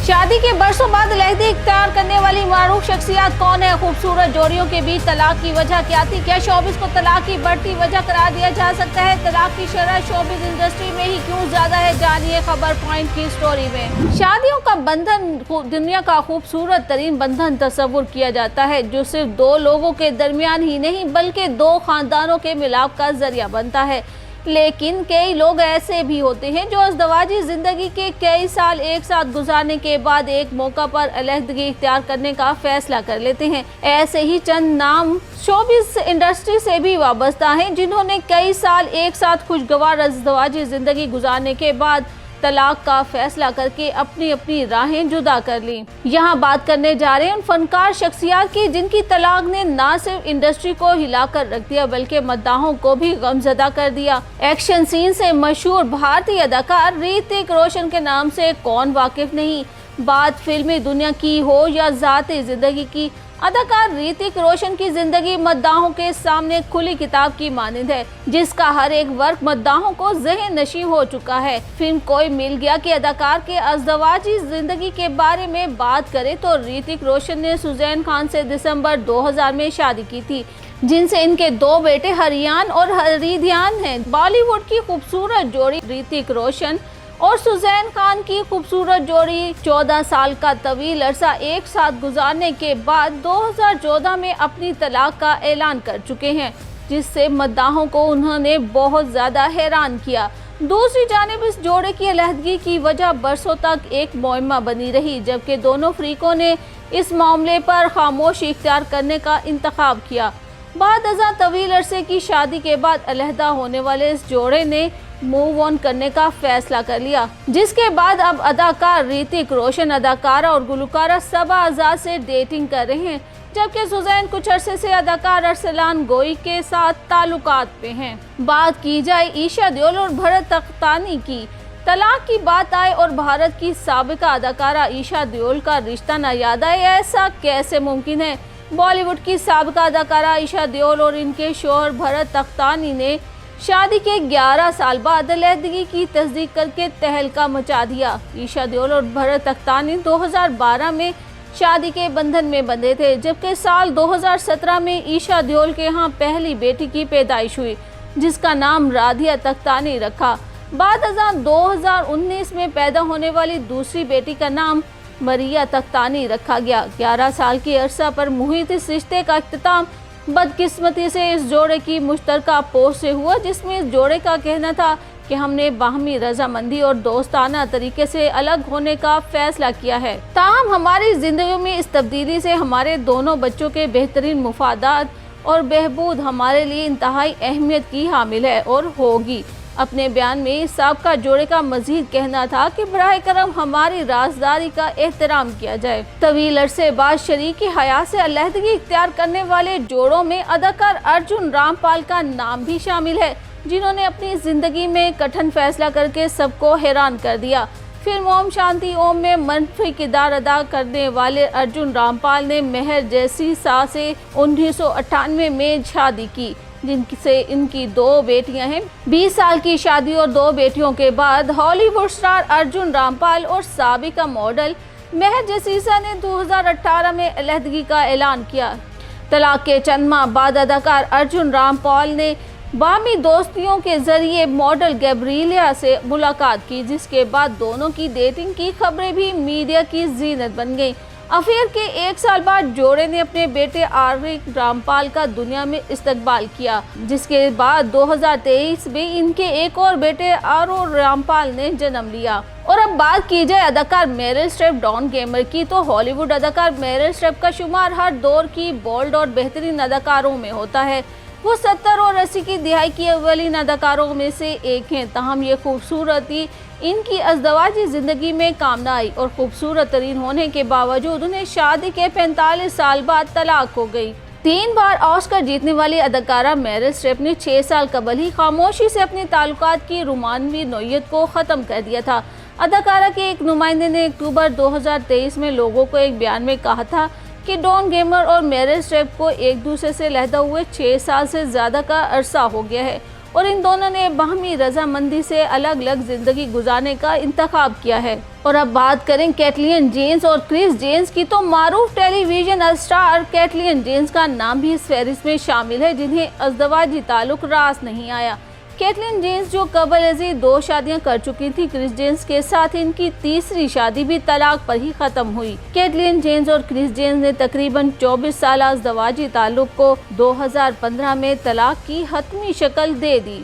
शादी के बरसों बाद लहदी इख्तियार करने वाली मारूफ शख्सियत कौन है? खूबसूरत जोड़ियों के बीच तलाक की वजह क्या थी? क्या शोबिस को तलाक की बढ़ती वजह करार दिया जा सकता है? तलाक की शरह शोबिस इंडस्ट्री में ही क्यों ज्यादा है? जानिए खबर पॉइंट की स्टोरी में। शादियों का बंधन दुनिया का खूबसूरत तरीन बंधन तस्वुर किया जाता है, जो सिर्फ दो लोगों के दरमियान ही नहीं बल्कि दो खानदानों के मिलाप का जरिया बनता है। लेकिन कई लोग ऐसे भी होते हैं जो अज़दवाजी ज़िंदगी के कई साल एक साथ गुजारने के बाद एक मौका पर अलहदगी इख्तियार करने का फैसला कर लेते हैं। ऐसे ही चंद नाम शोबिस इंडस्ट्री से भी वाबस्ता हैं, जिन्होंने कई साल एक साथ खुशगवार अज़दवाजी ज़िंदगी गुजारने के बाद तलाक का फैसला करके अपनी अपनी राहें जुदा कर ली। यहाँ बात करने जा रहे हैं उन फनकार शख्सियत की जिनकी तलाक ने न सिर्फ इंडस्ट्री को हिलाकर रख दिया बल्कि मद्दाहों को भी गमजदा कर दिया। एक्शन सीन से मशहूर भारतीय अदाकार ऋतिक रोशन के नाम से कौन वाकिफ नहीं। बात फिल्मी दुनिया की हो या ज़ाती जिंदगी की, अदाकार ऋतिक रोशन की जिंदगी मद्दाहों के सामने खुली किताब की मानिंद है, जिसका हर एक वर्ग मद्दाहों को ज़हन नशी हो चुका है। फिल्म कोई मिल गया कि अदाकार के अज़दवाजी जिंदगी के बारे में बात करें तो ऋतिक रोशन ने सुजैन खान से दिसंबर 2000 में शादी की थी, जिनसे इनके दो बेटे हरियान और हरिध्यान हैं। बॉलीवुड की खूबसूरत जोड़ी ऋतिक रोशन और सुजैन खान की खूबसूरत जोड़ी 14 साल का तवील अरसा एक साथ गुजारने के बाद 2014 में अपनी तलाक का ऐलान कर चुके हैं, जिससे मद्दाहों को उन्होंने बहुत ज़्यादा हैरान किया। दूसरी जानिब इस जोड़े की अलहदगी की वजह बरसों तक एक मुअम्मा बनी रही, जबकि दोनों फरीकों ने इस मामले पर खामोशी इख्तियार करने का इंतखाब किया। बाद अज़ां तवील अरसे की शादी के बाद अलहदा होने वाले इस जोड़े ने मूव ऑन करने का फैसला कर लिया, जिसके बाद अब अदाकार ऋतिक रोशन अदाकारा और गुलकारा सबा आजाद से डेटिंग कर रहे हैं, जबकि सुजैन कुछ अरसे से अदाकार अरसलान गोई के साथ ताल्लुकात पे हैं। बात की जाए ईशा देओल और भरत तख्तानी की, तलाक की बात आए और भारत की साबिका अदाकारा ईशा देओल का रिश्ता न याद आए, ऐसा कैसे मुमकिन है? बॉलीवुड की साबिका अदाकारा ईशा देओल और इनके शौहर भरत तख्तानी ने शादी के 11 साल बाद अलहदगी की तस्दीक करके तहलका मचा दिया। ईशा देओल और भरत तख्तानी 2012 में शादी के बंधन में बंधे थे, जबकि साल 2017 में ईशा देओल के यहाँ पहली बेटी की पैदाइश हुई, जिसका नाम राधिया तख्तानी रखा। बाद अज़ां 2019 में पैदा होने वाली दूसरी बेटी का नाम मरिया तख्तानी रखा गया। 11 साल के अरसा पर मुहित इस रिश्ते का इख्तिताम बदकिस्मती से इस जोड़े की मुश्तरका पोस्ट से हुआ, जिसमें इस जोड़े का कहना था कि हमने बाहमी रजामंदी और दोस्ताना तरीके से अलग होने का फैसला किया है। ताहम हमारी जिंदगी में इस तब्दीली से हमारे दोनों बच्चों के बेहतरीन मुफादात और बहबूद हमारे लिए इंतहाई अहमियत की हामिल है और होगी। अपने बयान में साबका जोड़े का मजीद कहना था कि बराह करम हमारी राजदारी का एहतराम किया जाए। तवील अरसे बाद शरीकी हयात से अलहदगी इख्तियार करने वाले जोड़ों में अदाकार अर्जुन रामपाल का नाम भी शामिल है, जिन्होंने अपनी जिंदगी में कठिन फैसला करके सबको हैरान कर दिया। फिल्म ओम शांति ओम में मनफी किरदार अदा करने वाले अर्जुन रामपाल ने मेहर जैसी सा से 1998 में शादी की, जिनसे इनकी दो बेटियां हैं। 20 साल की शादी और दो बेटियों के बाद हॉलीवुड स्टार अर्जुन रामपाल और साबिका मॉडल मेहर जसीसा ने 2018 में अलहदगी का ऐलान किया। तलाक के चंद माह बाद अदाकार अर्जुन रामपाल ने बामी दोस्तियों के जरिए मॉडल गैब्रिलिया से मुलाकात की, जिसके बाद दोनों की डेटिंग की खबरें भी मीडिया की जीनत बन गई। अफेयर के 1 साल बाद जोड़े ने अपने बेटे आरिक रामपाल का दुनिया में इस्तकबाल किया, जिसके बाद 2023 में इनके एक और बेटे आरो रामपाल ने जन्म लिया। और अब बात की जाए अदाकार मेरिल स्ट्रीप डॉन गेमर की, तो हॉलीवुड अदाकार मेरिल स्ट्रीप का शुमार हर दौर की बोल्ड और बेहतरीन अदाकारों में होता है। वो 70 और 80 की दिहाई की अव्वलीन अदाकारों में से एक हैं। ताहम ये खूबसूरती इनकी अज़दवाजी ज़िंदगी में काम न आई और खूबसूरत तरीन होने के बावजूद उन्हें शादी के 45 साल बाद तलाक हो गई। 3 बार ऑस्कर जीतने वाली अदाकारा मेरिल स्ट्रीप ने 6 साल कबल ही खामोशी से अपने ताल्लुकात की रोमानवी नोयत को ख़त्म कर दिया था। अदाकारा के एक नुमाइंदे ने अक्टूबर 2023 में लोगों को एक बयान में कहा था कि डॉन गेमर और मेरिल स्ट्रीप को एक दूसरे से अलहदा हुए 6 साल से ज़्यादा का अरसा हो गया है और इन दोनों ने बाहमी रजामंदी से अलग अलग जिंदगी गुजारने का इंतखाब किया है। और अब बात करें कैटलिन जेन्स और क्रिस जेन्स की, तो मारूफ टेलीविजन स्टार कैटलिन जेन्स का नाम भी इस फहरिस्त में शामिल है जिन्हें अज़दवाजी ताल्लुक रास नहीं आया। कैटलिन जेन्स जो कबल अज़ी 2 शादियां कर चुकी थी, क्रिस जेन्स के साथ इनकी तीसरी शादी भी तलाक पर ही खत्म हुई। कैटलिन जेन्स और क्रिस जेन्स ने तकरीबन 24 साल अज़दवाजी ताल्लुक को 2015 में तलाक की हतमी शक्ल दे दी।